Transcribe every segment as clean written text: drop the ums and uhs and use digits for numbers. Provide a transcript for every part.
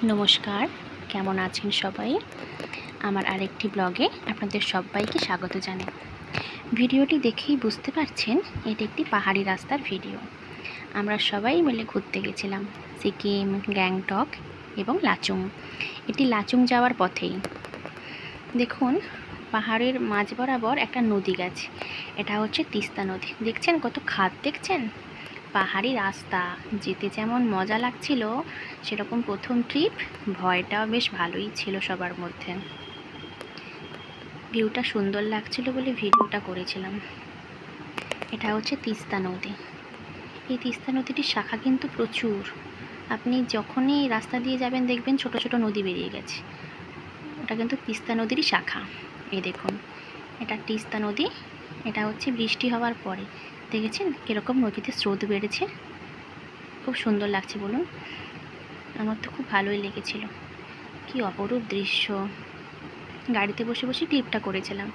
নমস্কার, কেমন আছেন সবাই? আমার আরেকটি ব্লগে আপনাদের সবাইকে স্বাগত জানাই। ভিডিওটি দেখেই বুঝতে পারছেন এটি একটি পাহাড়ি রাস্তার ভিডিও। আমরা সবাই মিলে ঘুরতে গেছিলাম সিকিম, গ্যাংটক এবং লাচুং। এটি লাচুং যাওয়ার পথেই। দেখুন, পাহাড়ের মাঝ বরাবর একটা নদী গেছে। এটা হচ্ছে তিস্তা নদী। দেখছেন কত খাদ, দেখছেন? পাহাড়ি রাস্তা যেতে যেমন মজা লাগছিল, সেরকম প্রথম ট্রিপ ভয়টাও বেশ ভালোই ছিল সবার মধ্যে। ভিউটা সুন্দর লাগছিল বলে ভিডিওটা করেছিলাম। এটা হচ্ছে তিস্তা নদী। এই তিস্তা নদীটির শাখা কিন্তু প্রচুর। আপনি যখনই রাস্তা দিয়ে যাবেন দেখবেন ছোট ছোট নদী বেরিয়ে গেছে। ওটা কিন্তু তিস্তা নদীরই শাখা। এই দেখুন, এটা তিস্তা নদী। এটা হচ্ছে বৃষ্টি হওয়ার পরে। দেখেছেন কীরকম নদীতে স্রোত বেড়েছে? খুব সুন্দর লাগছে বলুন। আমার তো খুব ভালোই লেগেছিল। কি অপরূপ দৃশ্য। গাড়িতে বসে বসে ক্লিপটা করেছিলাম।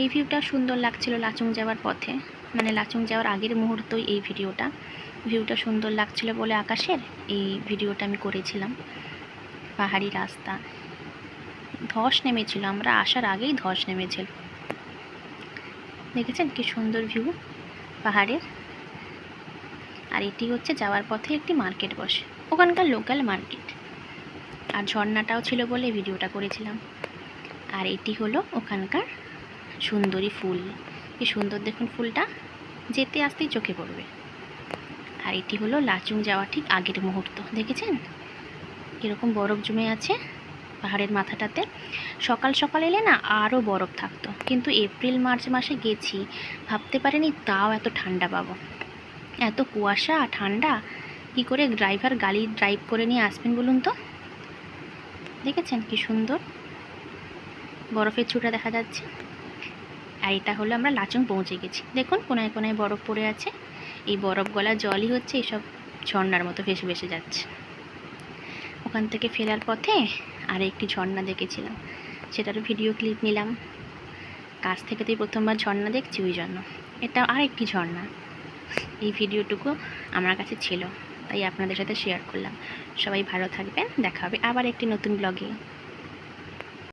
এই ভিউটা সুন্দর লাগছিল লাচুং যাওয়ার পথে, মানে লাচুং যাওয়ার আগের মুহূর্তই এই ভিডিওটা। ভিউটা সুন্দর লাগছিল বলে আকাশের এই ভিডিওটা আমি করেছিলাম। পাহাড়ি রাস্তা, ধস নেমেছিল, আমরা আসার আগেই ধস নেমেছিল। দেখেছেন কি সুন্দর ভিউ পাহাড়ের। আর এটি হচ্ছে যাওয়ার পথে একটি মার্কেট বসে, ওখানকার লোকাল মার্কেট। আর ঝর্ণাটাও ছিল বলে ভিডিওটা করেছিলাম। আর এটি হলো ওখানকার সুন্দরী ফুল। কি সুন্দর দেখুন ফুলটা, যেতে আসতেই চোখে পড়বে। আর এটি হলো লাচুং যাওয়া ঠিক আগের মুহূর্ত। দেখেছেন কীরকম বরফ জমে আছে পাহাড়ের মাথাটাতে। সকাল সকাল এলে না আরও বরফ থাকতো, কিন্তু এপ্রিল মার্চ মাসে গেছি, ভাবতে পারিনি তাও এত ঠান্ডা পাবো। এত কুয়াশা ঠান্ডা, কি করে ড্রাইভার গাড়ি ড্রাইভ করে নিয়ে আসবেন বলুন তো? দেখেছেন কি সুন্দর বরফের ছুটা দেখা যাচ্ছে। আর এটা হলো আমরা লাচুং পৌঁছে গেছি। দেখুন কোনায় কোনায় বরফ পড়ে আছে। এই বরফ গলা জলই হচ্ছে এইসব ঝর্ণার মতো ভেসে ভেসে যাচ্ছে। ওখান থেকে ফেরার পথে আর একটি ঝর্ণা দেখেছিলাম, সেটারও ভিডিও ক্লিপ নিলাম। কাছ থেকে তুই প্রথমবার ঝর্ণা দেখছি, ওই জন্য এটা আর একটি ঝর্ণা। এই ভিডিওটুকু আমার কাছে ছিল, তাই আপনাদের সাথে শেয়ার করলাম। সবাই ভালো থাকবেন, দেখা হবে আবার একটি নতুন ব্লগে।